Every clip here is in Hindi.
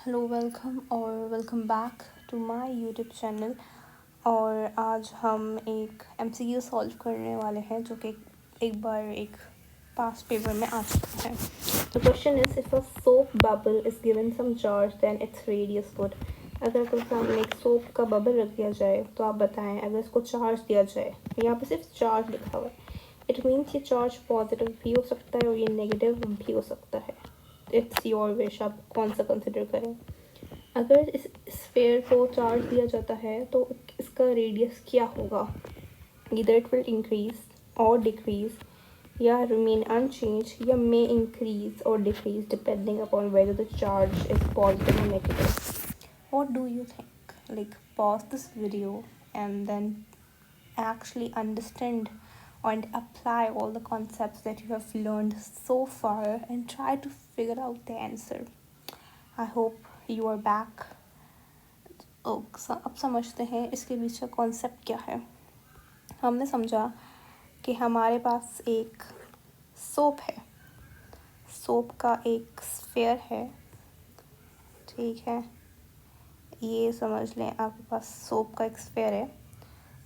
Hello welcome back to my YouTube channel. और आज हम एक एमसीक्यू सॉल्व करने वाले हैं जो कि एक बार एक पास्ट पेपर में आ चुका है। The question is if a soap bubble is given some charge then its radius would. अगर आपके सामने एक सोप का बबल रख दिया जाए तो आप बताएं अगर इसको चार्ज दिया जाए। यहाँ पे सिर्फ चार्ज लिखा हुआ है। इट मीन्स ये चार्ज पॉजिटिव भी हो सकता है और ये नेगेटिव भी हो सकता है। इट्स योर विश, आप कौन सा कंसिडर करें। अगर इस स्फेयर को चार्ज दिया जाता है तो इसका रेडियस क्या होगा। इधर इट विल इंक्रीज और डिक्रीज या रिमेन अनचेंज या मे इंक्रीज और decrease depending upon whether the charge is positive और negative. What do you think? Like pause this video and then actually understand and apply all the concepts that you have learned so far and try to figure out the answer. I hope you are back. अब समझते हैं इसके पीछे का कॉन्सेप्ट क्या है। हमने समझा कि हमारे पास एक सोप है, सोप का एक स्फेयर है, ठीक है। ये समझ लें आपके पास सोप का एक स्फेयर है,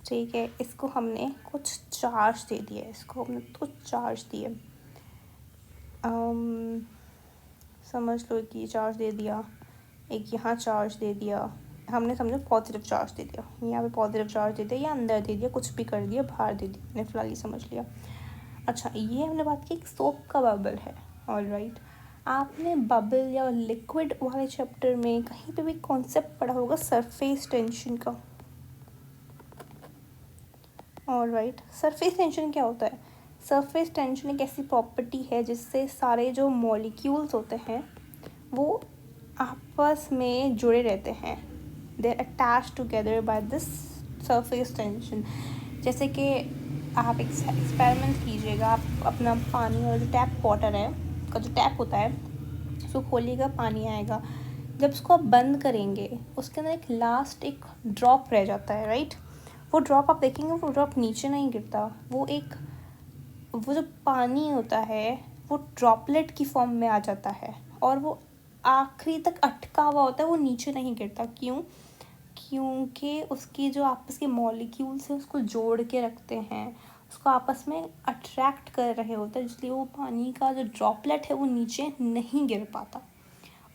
ठीक है। इसको हमने कुछ चार्ज दे दिया, इसको हमने कुछ चार्ज दिए। समझ लो कि चार्ज दे दिया, एक यहाँ चार्ज दे दिया, हमने समझो पॉजिटिव चार्ज दे दिया, यहाँ पे पॉजिटिव चार्ज दे दिया या अंदर दे दिया, कुछ भी कर दिया, बाहर दे दिया, मैंने फ़िलहाल ये समझ लिया। अच्छा, ये हमने बात की सोप का बबल है। ऑलराइट, आपने बबल या लिक्विड वाले चैप्टर में कहीं पे भी कॉन्सेप्ट पढ़ा होगा सरफेस टेंशन का। ऑलराइट, सरफेस टेंशन क्या होता है? सरफेस टेंशन एक ऐसी प्रॉपर्टी है जिससे सारे जो मॉलिक्यूल्स होते हैं वो आपस में जुड़े रहते हैं। They are attach together by this surface tension. जैसे कि आप एक्सपेरिमेंट कीजिएगा, आप अपना पानी और जो टैप वाटर है का जो टैप होता है उसको खोलिएगा, पानी आएगा। जब उसको आप बंद करेंगे उसके अंदर एक लास्ट एक ड्रॉप रह जाता है, राइट। वो ड्रॉप आप देखेंगे, वो ड्रॉप नीचे नहीं गिरता, वो जो पानी होता है वो ड्रॉपलेट की फॉर्म में आ जाता है और वो आखिरी तक अटका हुआ होता है, वो नीचे नहीं गिरता। क्यों? क्योंकि उसकी जो आपस के मॉलिक्यूल्स हैं उसको जोड़ के रखते हैं, उसको आपस में अट्रैक्ट कर रहे होते हैं, इसलिए वो पानी का जो ड्रॉपलेट है वो नीचे नहीं गिर पाता।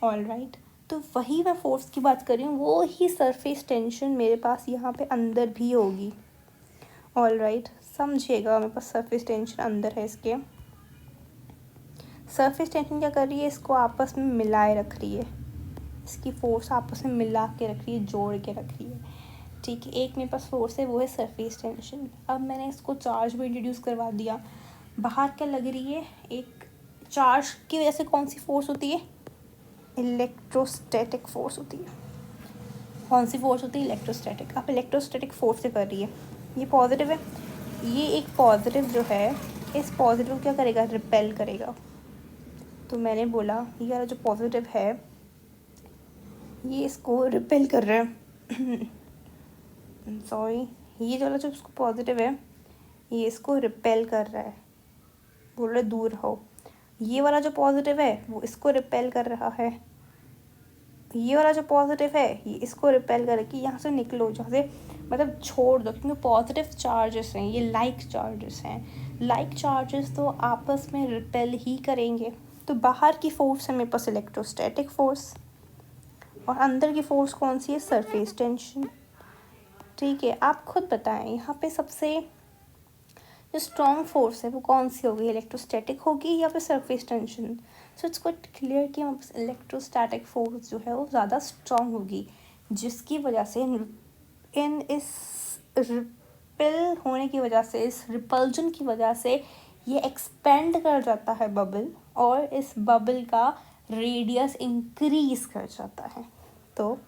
ऑलराइट, तो वही मैं फोर्स की बात कर रही हूँ, वो ही सरफेस टेंशन मेरे पास यहाँ पे अंदर भी होगी। ऑलराइट, समझिएगा, मेरे पास सरफेस टेंशन अंदर है। इसके सरफेस टेंशन क्या कर रही है? इसको आपस में मिलाए रख रही है, इसकी फोर्स आपस में मिला के रख रही है, जोड़ के रख रही है, ठीक है। एक मेरे पास फोर्स है, वो है सरफेस टेंशन। अब मैंने इसको चार्ज भी इंट्रोड्यूस करवा दिया। बाहर क्या लग रही है? एक चार्ज की वजह से कौन सी फोर्स होती है? इलेक्ट्रोस्टैटिक फोर्स होती है। कौन सी फोर्स होती है? इलेक्ट्रोस्टैटिक। अब इलेक्ट्रोस्टैटिक फोर्स से कर रही है, ये पॉजिटिव है। ये एक पॉजिटिव जो है, इस पॉजिटिव क्या करेगा? रिपेल करेगा। तो मैंने बोला ये वाला जो पॉजिटिव है ये इसको रिपेल कर रहा है सॉरी, ये जो वाला जो इसको पॉजिटिव है ये इसको रिपेल कर रहा है, बोल रहे दूर रहो। ये वाला जो पॉजिटिव है वो इसको रिपेल कर रहा है। ये वाला जो पॉजिटिव है ये इसको रिपेल कर कि यहाँ से निकलो, जहाँ से मतलब छोड़ दो, क्योंकि पॉजिटिव चार्जेस हैं, ये लाइक चार्जेस हैं। लाइक चार्जेस तो आपस में रिपेल ही करेंगे। तो बाहर की फोर्स है मेरे पास इलेक्ट्रोस्टैटिक फोर्स, और अंदर की फोर्स कौन सी है? सरफेस टेंशन, ठीक है। आप खुद बताएं यहाँ पे सबसे जो स्ट्रॉन्ग फोर्स है वो कौन सी होगी? इलेक्ट्रोस्टैटिक होगी या फिर surface tension? So it's quite clear कि हमारे पास इलेक्ट्रोस्टैटिक फोर्स जो है वो ज़्यादा स्ट्रॉन्ग होगी, जिसकी वजह से इस रिपेल होने की वजह से, इस रिपल्जन की वजह से ये एक्सपेंड कर जाता है बबल, और इस बबल का रेडियस इंक्रीज कर जाता है। तो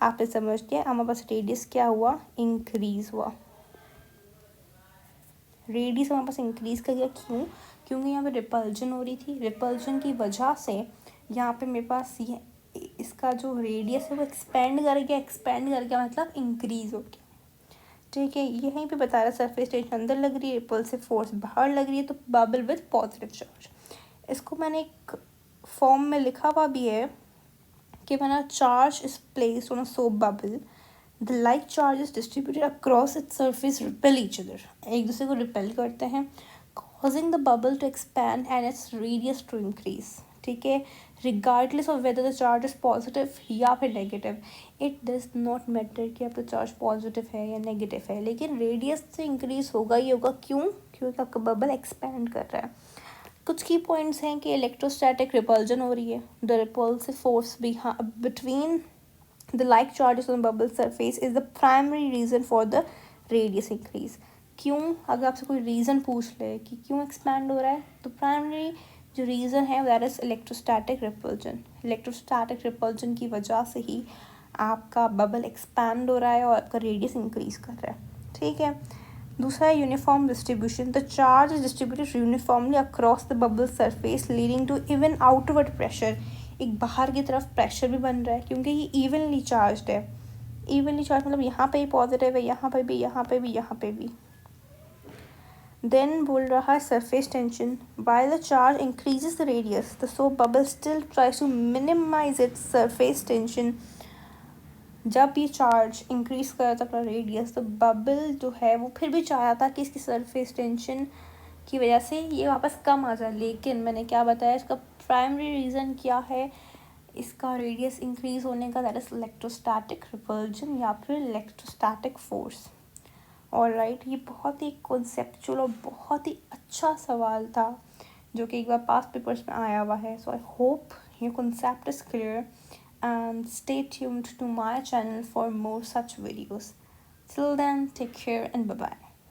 आपने समझ लिया हमारे पास रेडियस क्या हुआ? इंक्रीज हुआ। रेडियस हमारे पास इंक्रीज कर गया। क्यों? क्योंकि यहाँ पे रिपल्जन हो रही थी, रिपल्जन की वजह से यहाँ पे मेरे पास ये इसका जो रेडियस है वो एक्सपेंड कर गया मतलब इंक्रीज हो गया, ठीक है। यहीं पे बता रहा है सरफेस टेंशन अंदर लग रही है, रिपल्सिव फोर्स बाहर लग रही है, तो बबल विद पॉजिटिव चार्ज। इसको मैंने एक फॉर्म में लिखा हुआ भी है कि when a charge is placed on a soap bubble, the like charges distributed across its surface repel each other. एक दूसरे को repel करते हैं, causing the bubble to expand and its radius to increase. ठीक है, regardless of whether the charge is positive या फिर negative, it does not matter कि आपका charge positive है या negative है, लेकिन radius तो increase होगा ही होगा. क्यों? क्योंकि आपका bubble expand कर रहा है. कुछ की पॉइंट्स हैं कि इलेक्ट्रोस्टैटिक रिपल्जन हो रही है. The repulsive force between the like charges on bubble surface is the primary reason for the radius increase. क्यों? अगर आपसे कोई रीज़न पूछ ले कि क्यों एक्सपैंड हो रहा है, तो प्राइमरी जो रीज़न है that is electrostatic repulsion. Electrostatic repulsion की वजह से ही आपका बबल एक्सपैंड हो रहा है और आपका रेडियस इंक्रीज कर रहा है. ठीक है. दूसरा है uniform distribution. The charge is distributed uniformly across the bubble surface leading to even outward pressure. एक बाहर की तरफ प्रेशर भी बन रहा है क्योंकि ये इवनली चार्ज्ड है. इवनली चार्ज मतलब यहाँ पे ही पॉजिटिव है, यहाँ पे भी, यहाँ पे भी, यहाँ पे भी. देन बोल रहा है surface tension. while the charge increases the radius, the soap bubble still tries to minimize its surface tension. जब ये चार्ज इंक्रीज कर रहा था अपना रेडियस, तो बबल जो है वो फिर भी चाह रहा था कि इसकी सरफेस टेंशन की वजह से ये वापस कम आ जाए. लेकिन मैंने क्या बताया, इसका प्राइमरी रीज़न क्या है इसका रेडियस इंक्रीज होने का, दैट इज इलेक्ट्रोस्टैटिक रिपल्जन या फिर इलेक्ट्रोस्टैटिक फोर्स. और राइट, ये बहुत ही कॉन्सेप्चुअल और बहुत ही अच्छा सवाल था जो कि एक बार पास्ट पेपर्स में आया हुआ है. So I hope your concept is clear and stay tuned to my channel for more such videos. Till then, take care and bye bye.